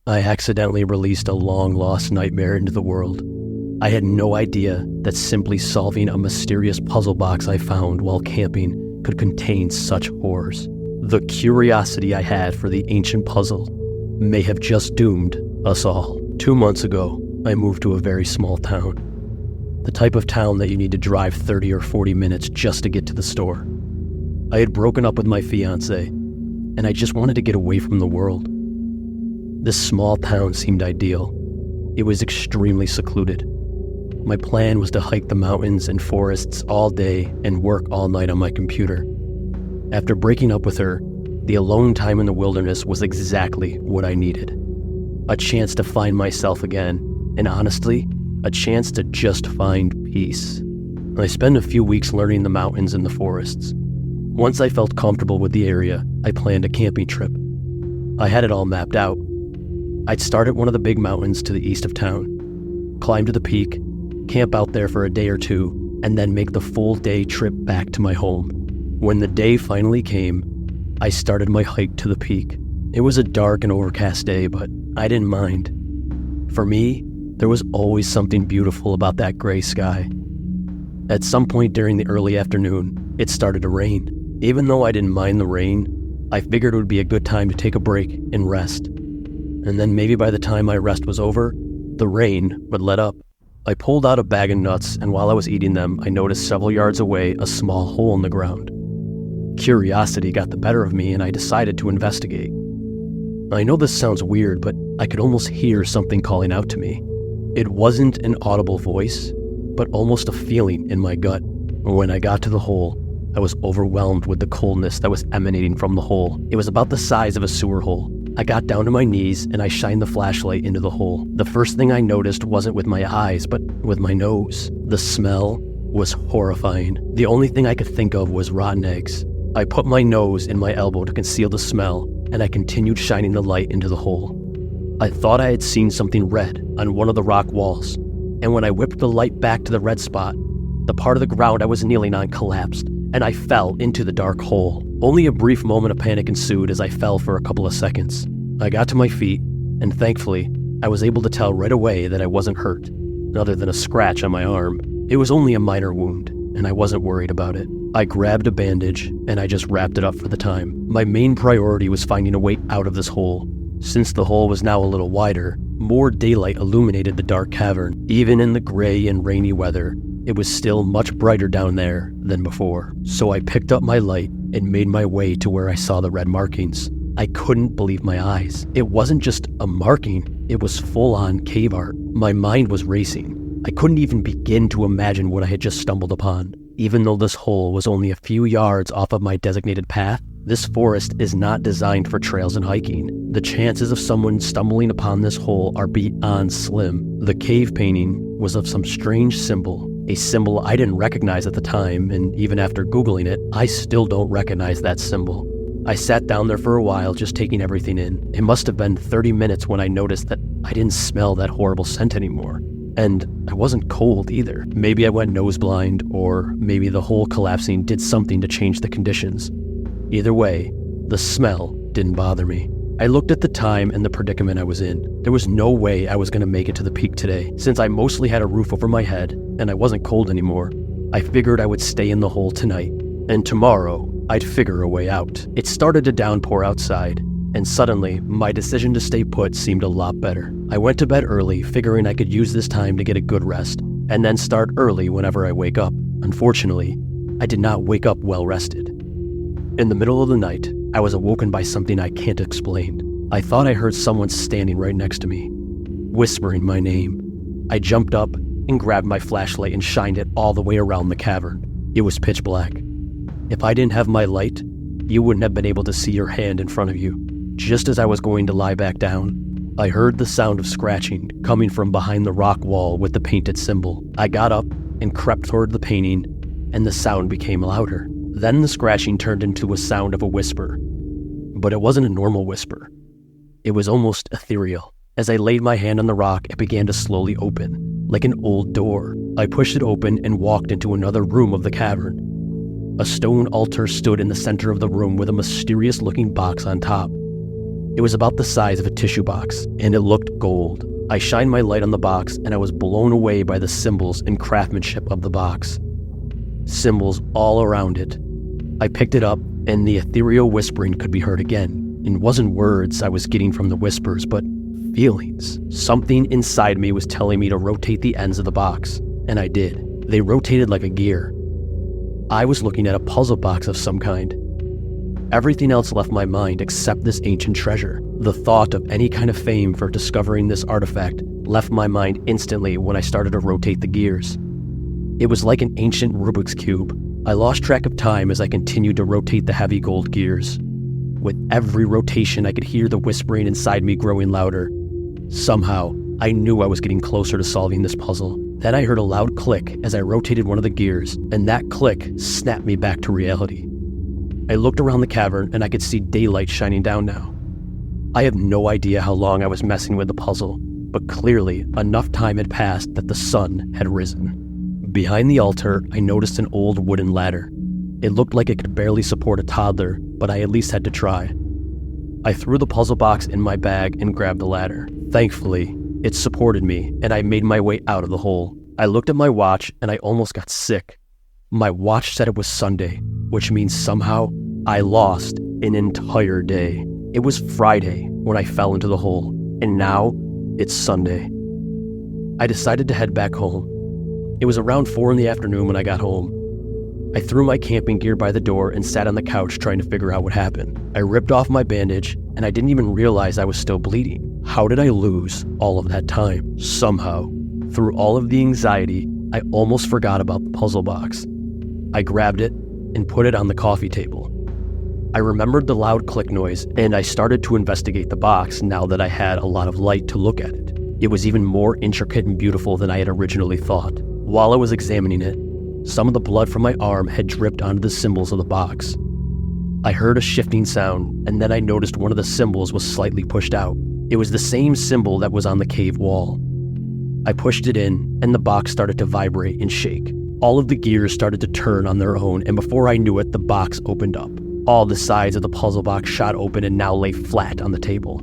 I accidentally released a long-lost nightmare into the world. I had no idea that simply solving a mysterious puzzle box I found while camping could contain such horrors. The curiosity I had for the ancient puzzle may have just doomed us all. 2 months ago, I moved to a very small town. The type of town that you need to drive 30 or 40 minutes just to get to the store. I had broken up with my fiancée, and I just wanted to get away from the world. This small town seemed ideal. It was extremely secluded. My plan was to hike the mountains and forests all day and work all night on my computer. After breaking up with her, the alone time in the wilderness was exactly what I needed. A chance to find myself again, and honestly, a chance to just find peace. I spent a few weeks learning the mountains and the forests. Once I felt comfortable with the area, I planned a camping trip. I had it all mapped out. I'd start at one of the big mountains to the east of town, climb to the peak, camp out there for a day or two, and then make the full day trip back to my home. When the day finally came, I started my hike to the peak. It was a dark and overcast day, but I didn't mind. For me, there was always something beautiful about that gray sky. At some point during the early afternoon, it started to rain. Even though I didn't mind the rain, I figured it would be a good time to take a break and rest. And then maybe by the time my rest was over, the rain would let up. I pulled out a bag of nuts, and while I was eating them, I noticed several yards away a small hole in the ground. Curiosity got the better of me, and I decided to investigate. I know this sounds weird, but I could almost hear something calling out to me. It wasn't an audible voice, but almost a feeling in my gut. When I got to the hole, I was overwhelmed with the coldness that was emanating from the hole. It was about the size of a sewer hole. I got down to my knees and I shined the flashlight into the hole. The first thing I noticed wasn't with my eyes, but with my nose. The smell was horrifying. The only thing I could think of was rotten eggs. I put my nose in my elbow to conceal the smell, and I continued shining the light into the hole. I thought I had seen something red on one of the rock walls, and when I whipped the light back to the red spot, the part of the ground I was kneeling on collapsed, and I fell into the dark hole. Only a brief moment of panic ensued as I fell for a couple of seconds. I got to my feet, and thankfully, I was able to tell right away that I wasn't hurt, other than a scratch on my arm. It was only a minor wound, and I wasn't worried about it. I grabbed a bandage, and I just wrapped it up for the time. My main priority was finding a way out of this hole. Since the hole was now a little wider, more daylight illuminated the dark cavern. Even in the gray and rainy weather, it was still much brighter down there than before. So I picked up my light and made my way to where I saw the red markings. I couldn't believe my eyes. It wasn't just a marking, it was full-on cave art. My mind was racing. I couldn't even begin to imagine what I had just stumbled upon. Even though this hole was only a few yards off of my designated path, this forest is not designed for trails and hiking. The chances of someone stumbling upon this hole are beyond slim. The cave painting was of some strange symbol, a symbol I didn't recognize at the time, and even after Googling it, I still don't recognize that symbol. I sat down there for a while just taking everything in. It must have been 30 minutes when I noticed that I didn't smell that horrible scent anymore. And I wasn't cold either. Maybe I went nose blind, or maybe the hole collapsing did something to change the conditions. Either way, the smell didn't bother me. I looked at the time and the predicament I was in. There was no way I was going to make it to the peak today. Since I mostly had a roof over my head and I wasn't cold anymore, I figured I would stay in the hole tonight, and tomorrow I'd figure a way out. It started to downpour outside, and suddenly my decision to stay put seemed a lot better. I went to bed early, figuring I could use this time to get a good rest, and then start early whenever I wake up. Unfortunately, I did not wake up well rested. In the middle of the night, I was awoken by something I can't explain. I thought I heard someone standing right next to me, whispering my name. I jumped up and grabbed my flashlight and shined it all the way around the cavern. It was pitch black. If I didn't have my light, you wouldn't have been able to see your hand in front of you. Just as I was going to lie back down, I heard the sound of scratching coming from behind the rock wall with the painted symbol. I got up and crept toward the painting, and the sound became louder. Then the scratching turned into a sound of a whisper. But it wasn't a normal whisper. It was almost ethereal. As I laid my hand on the rock, it began to slowly open, like an old door. I pushed it open and walked into another room of the cavern. A stone altar stood in the center of the room with a mysterious-looking box on top. It was about the size of a tissue box, and it looked gold. I shined my light on the box, and I was blown away by the symbols and craftsmanship of the box. Symbols all around it. I picked it up, and the ethereal whispering could be heard again. It wasn't words I was getting from the whispers, but feelings. Something inside me was telling me to rotate the ends of the box, and I did. They rotated like a gear. I was looking at a puzzle box of some kind. Everything else left my mind except this ancient treasure. The thought of any kind of fame for discovering this artifact left my mind instantly when I started to rotate the gears. It was like an ancient Rubik's Cube. I lost track of time as I continued to rotate the heavy gold gears. With every rotation, I could hear the whispering inside me growing louder. Somehow, I knew I was getting closer to solving this puzzle. Then I heard a loud click as I rotated one of the gears, and that click snapped me back to reality. I looked around the cavern, and I could see daylight shining down now. I have no idea how long I was messing with the puzzle, but clearly enough time had passed that the sun had risen. Behind the altar, I noticed an old wooden ladder. It looked like it could barely support a toddler, but I at least had to try. I threw the puzzle box in my bag and grabbed the ladder. Thankfully, it supported me, and I made my way out of the hole. I looked at my watch, and I almost got sick. My watch said it was Sunday, which means somehow I lost an entire day. It was Friday when I fell into the hole, and now it's Sunday. I decided to head back home. It was around 4 in the afternoon when I got home. I threw my camping gear by the door and sat on the couch trying to figure out what happened. I ripped off my bandage, and I didn't even realize I was still bleeding. How did I lose all of that time? Somehow, through all of the anxiety, I almost forgot about the puzzle box. I grabbed it and put it on the coffee table. I remembered the loud click noise, and I started to investigate the box now that I had a lot of light to look at it. It was even more intricate and beautiful than I had originally thought. While I was examining it, some of the blood from my arm had dripped onto the symbols of the box. I heard a shifting sound, and then I noticed one of the symbols was slightly pushed out. It was the same symbol that was on the cave wall. I pushed it in, and the box started to vibrate and shake. All of the gears started to turn on their own, and before I knew it, the box opened up. All the sides of the puzzle box shot open and now lay flat on the table.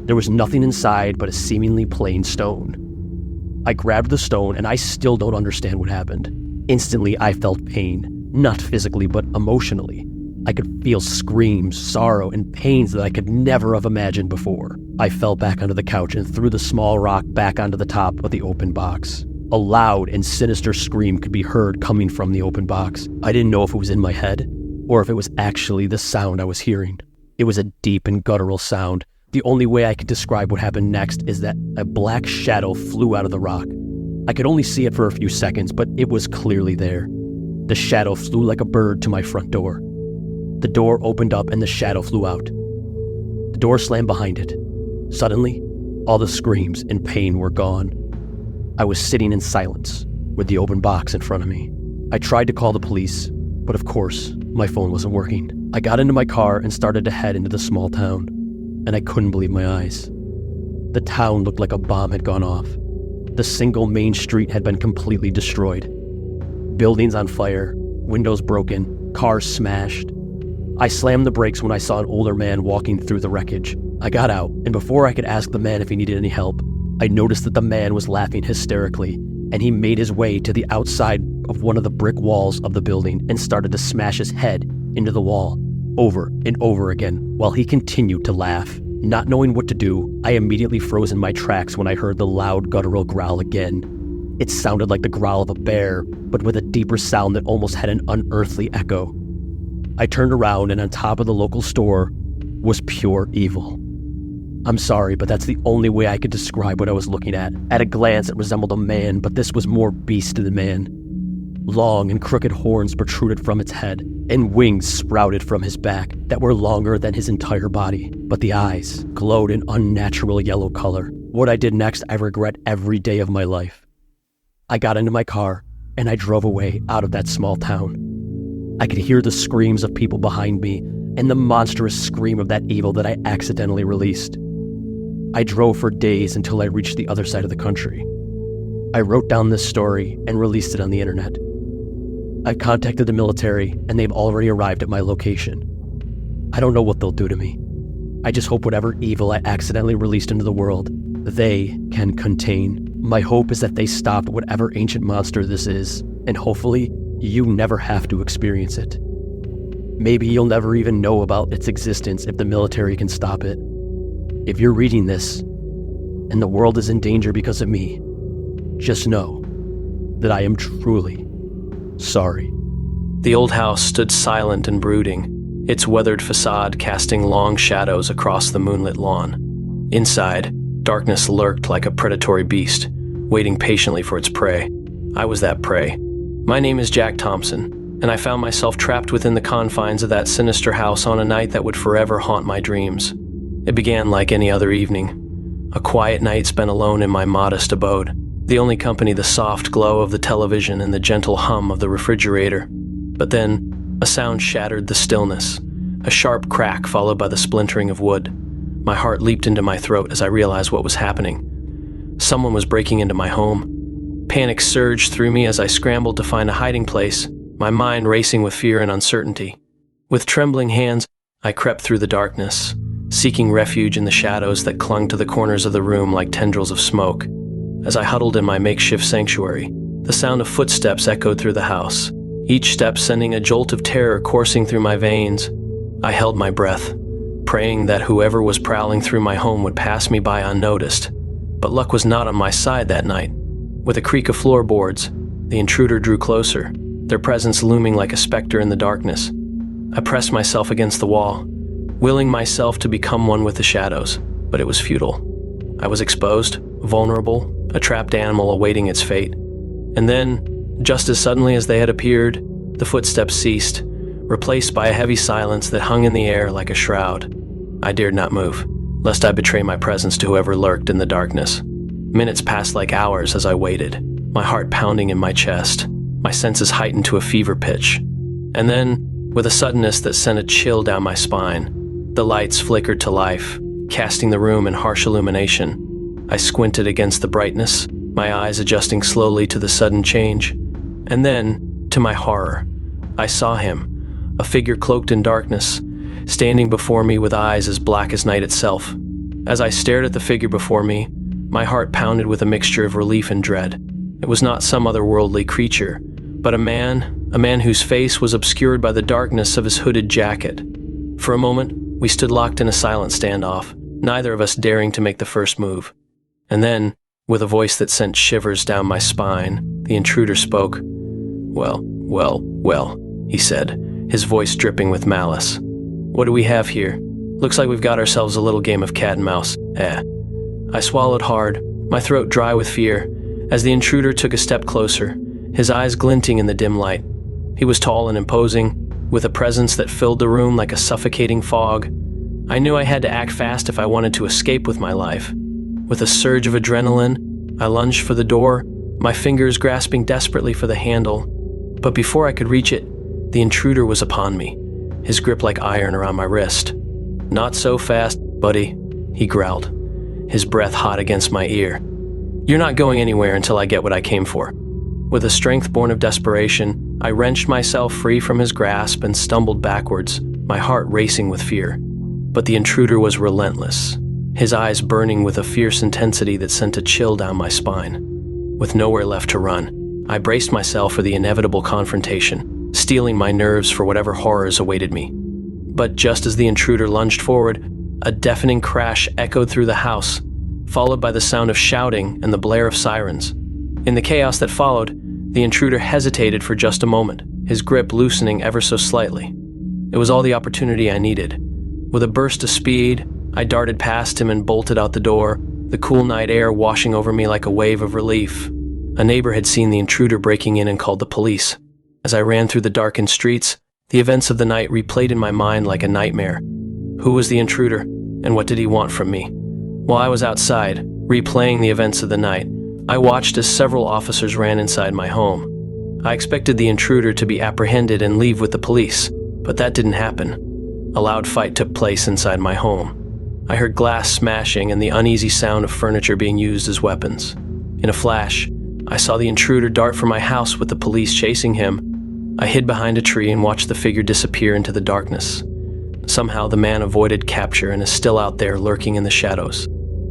There was nothing inside but a seemingly plain stone. I grabbed the stone, and I still don't understand what happened. Instantly, I felt pain, not physically, but emotionally. I could feel screams, sorrow, and pains that I could never have imagined before. I fell back onto the couch and threw the small rock back onto the top of the open box. A loud and sinister scream could be heard coming from the open box. I didn't know if it was in my head, or if it was actually the sound I was hearing. It was a deep and guttural sound. The only way I could describe what happened next is that a black shadow flew out of the rock. I could only see it for a few seconds, but it was clearly there. The shadow flew like a bird to my front door. The door opened up and the shadow flew out. The door slammed behind it. Suddenly, all the screams and pain were gone. I was sitting in silence with the open box in front of me. I tried to call the police, but of course, my phone wasn't working. I got into my car and started to head into the small town, and I couldn't believe my eyes. The town looked like a bomb had gone off. The single main street had been completely destroyed. Buildings on fire, windows broken, cars smashed. I slammed the brakes when I saw an older man walking through the wreckage. I got out, and before I could ask the man if he needed any help, I noticed that the man was laughing hysterically, and he made his way to the outside of one of the brick walls of the building and started to smash his head into the wall over and over again while he continued to laugh. Not knowing what to do, I immediately froze in my tracks when I heard the loud guttural growl again. It sounded like the growl of a bear, but with a deeper sound that almost had an unearthly echo. I turned around, and on top of the local store was pure evil. I'm sorry, but that's the only way I could describe what I was looking at. At a glance, it resembled a man, but this was more beast than man. Long and crooked horns protruded from its head, and wings sprouted from his back that were longer than his entire body. But the eyes glowed an unnatural yellow color. What I did next, I regret every day of my life. I got into my car, and I drove away out of that small town. I could hear the screams of people behind me, and the monstrous scream of that evil that I accidentally released. I drove for days until I reached the other side of the country. I wrote down this story and released it on the internet. I've contacted the military, and they've already arrived at my location. I don't know what they'll do to me. I just hope whatever evil I accidentally released into the world, they can contain. My hope is that they stop whatever ancient monster this is, and hopefully, you never have to experience it. Maybe you'll never even know about its existence if the military can stop it. If you're reading this, and the world is in danger because of me, just know that I am truly sorry. The old house stood silent and brooding, its weathered facade casting long shadows across the moonlit lawn. Inside, darkness lurked like a predatory beast, waiting patiently for its prey. I was that prey. My name is Jack Thompson, and I found myself trapped within the confines of that sinister house on a night that would forever haunt my dreams. It began like any other evening. A quiet night spent alone in my modest abode, the only company the soft glow of the television and the gentle hum of the refrigerator. But then, a sound shattered the stillness, a sharp crack followed by the splintering of wood. My heart leaped into my throat as I realized what was happening. Someone was breaking into my home. Panic surged through me as I scrambled to find a hiding place, my mind racing with fear and uncertainty. With trembling hands, I crept through the darkness, seeking refuge in the shadows that clung to the corners of the room like tendrils of smoke. As I huddled in my makeshift sanctuary, the sound of footsteps echoed through the house, each step sending a jolt of terror coursing through my veins. I held my breath, praying that whoever was prowling through my home would pass me by unnoticed. But luck was not on my side that night. With a creak of floorboards, the intruder drew closer, their presence looming like a specter in the darkness. I pressed myself against the wall, willing myself to become one with the shadows, but it was futile. I was exposed, vulnerable, a trapped animal awaiting its fate. And then, just as suddenly as they had appeared, the footsteps ceased, replaced by a heavy silence that hung in the air like a shroud. I dared not move, lest I betray my presence to whoever lurked in the darkness. Minutes passed like hours as I waited, my heart pounding in my chest, my senses heightened to a fever pitch. And then, with a suddenness that sent a chill down my spine, the lights flickered to life, casting the room in harsh illumination. I squinted against the brightness, my eyes adjusting slowly to the sudden change. And then, to my horror, I saw him, a figure cloaked in darkness, standing before me with eyes as black as night itself. As I stared at the figure before me, my heart pounded with a mixture of relief and dread. It was not some otherworldly creature, but a man whose face was obscured by the darkness of his hooded jacket. For a moment, we stood locked in a silent standoff, neither of us daring to make the first move. And then, with a voice that sent shivers down my spine, the intruder spoke. Well, he said, his voice dripping with malice. What do we have here? Looks like we've got ourselves a little game of cat and mouse. I swallowed hard, my throat dry with fear, as the intruder took a step closer, his eyes glinting in the dim light. He was tall and imposing, with a presence that filled the room like a suffocating fog. I knew I had to act fast if I wanted to escape with my life. With a surge of adrenaline, I lunged for the door, my fingers grasping desperately for the handle. But before I could reach it, the intruder was upon me, his grip like iron around my wrist. Not so fast, buddy, he growled, his breath hot against my ear. You're not going anywhere until I get what I came for. With a strength born of desperation, I wrenched myself free from his grasp and stumbled backwards, my heart racing with fear. But the intruder was relentless, his eyes burning with a fierce intensity that sent a chill down my spine. With nowhere left to run, I braced myself for the inevitable confrontation, steeling my nerves for whatever horrors awaited me. But just as the intruder lunged forward, a deafening crash echoed through the house, followed by the sound of shouting and the blare of sirens. In the chaos that followed, the intruder hesitated for just a moment, his grip loosening ever so slightly. It was all the opportunity I needed. With a burst of speed, I darted past him and bolted out the door, the cool night air washing over me like a wave of relief. A neighbor had seen the intruder breaking in and called the police. As I ran through the darkened streets, the events of the night replayed in my mind like a nightmare. Who was the intruder, and what did he want from me? While I was outside, replaying the events of the night, I watched as several officers ran inside my home. I expected the intruder to be apprehended and leave with the police, but that didn't happen. A loud fight took place inside my home. I heard glass smashing and the uneasy sound of furniture being used as weapons. In a flash, I saw the intruder dart for my house with the police chasing him. I hid behind a tree and watched the figure disappear into the darkness. Somehow the man avoided capture and is still out there lurking in the shadows.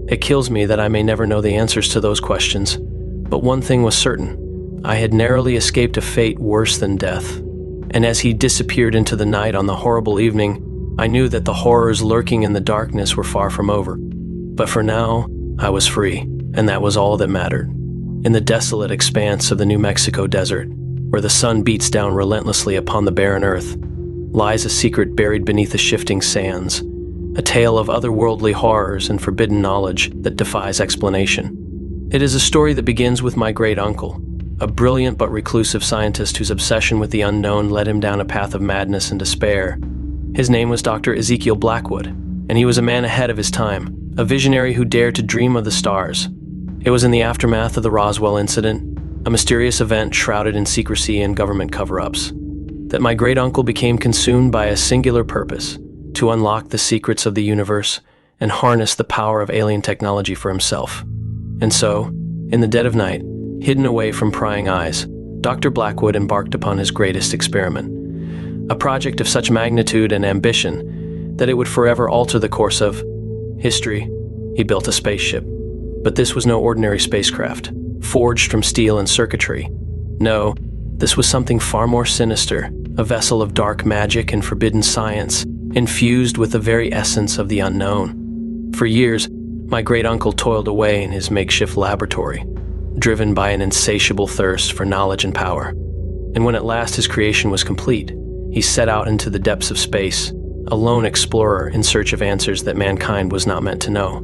It kills me that I may never know the answers to those questions, but one thing was certain. I had narrowly escaped a fate worse than death. And as he disappeared into the night on the horrible evening, I knew that the horrors lurking in the darkness were far from over. But for now, I was free, and that was all that mattered. In the desolate expanse of the New Mexico desert, where the sun beats down relentlessly upon the barren earth, lies a secret buried beneath the shifting sands, a tale of otherworldly horrors and forbidden knowledge that defies explanation. It is a story that begins with my great-uncle, a brilliant but reclusive scientist whose obsession with the unknown led him down a path of madness and despair. His name was Dr. Ezekiel Blackwood, and he was a man ahead of his time, a visionary who dared to dream of the stars. It was in the aftermath of the Roswell incident, a mysterious event shrouded in secrecy and government cover-ups, that my great-uncle became consumed by a singular purpose: to unlock the secrets of the universe and harness the power of alien technology for himself. And so, in the dead of night, hidden away from prying eyes, Dr. Blackwood embarked upon his greatest experiment, a project of such magnitude and ambition that it would forever alter the course of history. He built a spaceship. But this was no ordinary spacecraft, forged from steel and circuitry. No, this was something far more sinister, a vessel of dark magic and forbidden science, infused with the very essence of the unknown. For years, my great-uncle toiled away in his makeshift laboratory, driven by an insatiable thirst for knowledge and power. And when at last his creation was complete, he set out into the depths of space, a lone explorer in search of answers that mankind was not meant to know.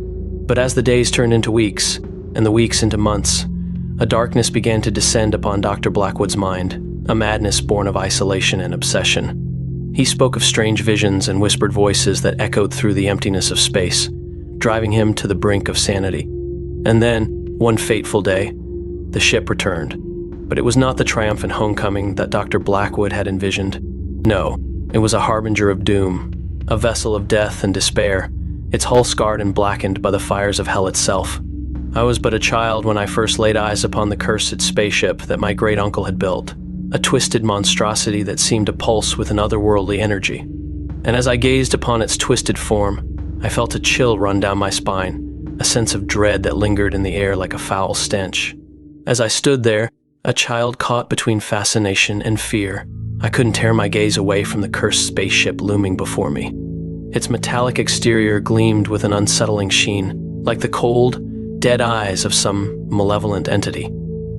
But as the days turned into weeks, and the weeks into months, a darkness began to descend upon Dr. Blackwood's mind, a madness born of isolation and obsession. He spoke of strange visions and whispered voices that echoed through the emptiness of space, driving him to the brink of sanity. And then, one fateful day, the ship returned. But it was not the triumphant homecoming that Dr. Blackwood had envisioned. No, it was a harbinger of doom, a vessel of death and despair, its hull scarred and blackened by the fires of hell itself. I was but a child when I first laid eyes upon the cursed spaceship that my great-uncle had built, a twisted monstrosity that seemed to pulse with an otherworldly energy. And as I gazed upon its twisted form, I felt a chill run down my spine, a sense of dread that lingered in the air like a foul stench. As I stood there, a child caught between fascination and fear, I couldn't tear my gaze away from the cursed spaceship looming before me. Its metallic exterior gleamed with an unsettling sheen, like the cold, dead eyes of some malevolent entity.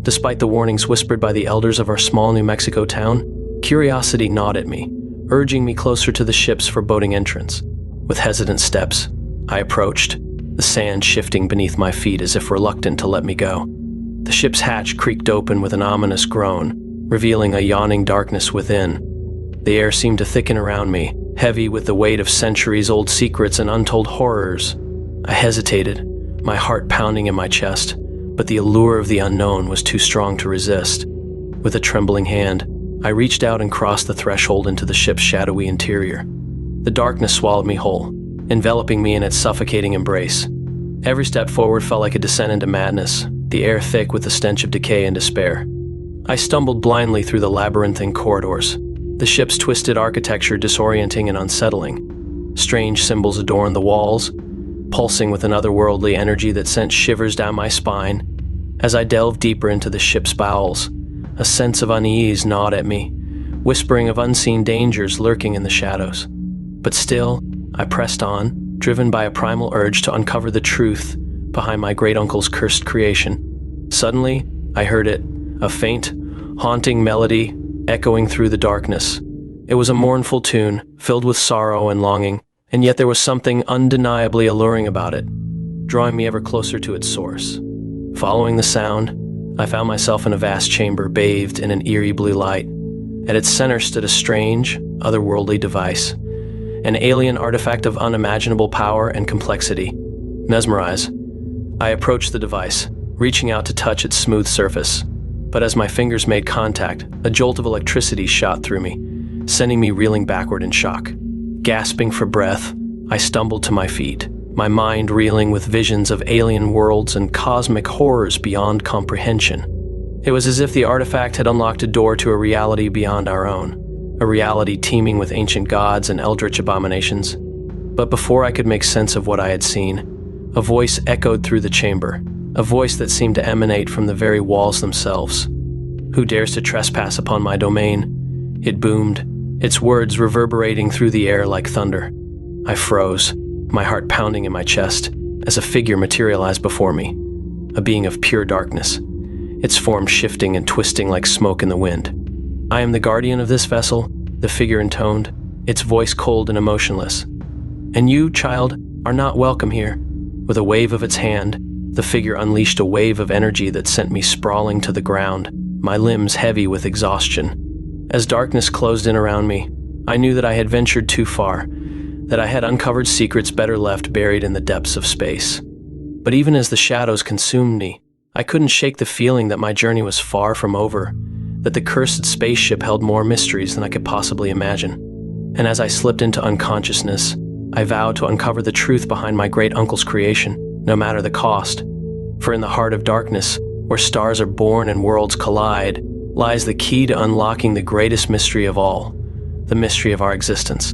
Despite the warnings whispered by the elders of our small New Mexico town, curiosity gnawed at me, urging me closer to the ship's foreboding entrance. With hesitant steps, I approached, the sand shifting beneath my feet as if reluctant to let me go. The ship's hatch creaked open with an ominous groan, revealing a yawning darkness within. The air seemed to thicken around me, heavy with the weight of centuries-old secrets and untold horrors. I hesitated, my heart pounding in my chest, but the allure of the unknown was too strong to resist. With a trembling hand, I reached out and crossed the threshold into the ship's shadowy interior. The darkness swallowed me whole, enveloping me in its suffocating embrace. Every step forward felt like a descent into madness, the air thick with the stench of decay and despair. I stumbled blindly through the labyrinthine corridors, the ship's twisted architecture disorienting and unsettling. Strange symbols adorned the walls, pulsing with an otherworldly energy that sent shivers down my spine. As I delved deeper into the ship's bowels, a sense of unease gnawed at me, whispering of unseen dangers lurking in the shadows. But still, I pressed on, driven by a primal urge to uncover the truth behind my great-uncle's cursed creation. Suddenly, I heard it, a faint, haunting melody echoing through the darkness. It was a mournful tune, filled with sorrow and longing, and yet there was something undeniably alluring about it, drawing me ever closer to its source. Following the sound, I found myself in a vast chamber bathed in an eerie blue light. At its center stood a strange, otherworldly device, an alien artifact of unimaginable power and complexity. Mesmerized, I approached the device, reaching out to touch its smooth surface. But as my fingers made contact, a jolt of electricity shot through me, sending me reeling backward in shock. Gasping for breath, I stumbled to my feet, my mind reeling with visions of alien worlds and cosmic horrors beyond comprehension. It was as if the artifact had unlocked a door to a reality beyond our own, a reality teeming with ancient gods and eldritch abominations. But before I could make sense of what I had seen, a voice echoed through the chamber, a voice that seemed to emanate from the very walls themselves. "Who dares to trespass upon my domain?" It boomed, its words reverberating through the air like thunder. I froze, my heart pounding in my chest, as a figure materialized before me, a being of pure darkness, its form shifting and twisting like smoke in the wind. "I am the guardian of this vessel," the figure intoned, its voice cold and emotionless. "And you, child, are not welcome here." With a wave of its hand, the figure unleashed a wave of energy that sent me sprawling to the ground, my limbs heavy with exhaustion. As darkness closed in around me, I knew that I had ventured too far, that I had uncovered secrets better left buried in the depths of space. But even as the shadows consumed me, I couldn't shake the feeling that my journey was far from over, that the cursed spaceship held more mysteries than I could possibly imagine. And as I slipped into unconsciousness, I vowed to uncover the truth behind my great uncle's creation, no matter the cost. For in the heart of darkness, where stars are born and worlds collide, lies the key to unlocking the greatest mystery of all, the mystery of our existence.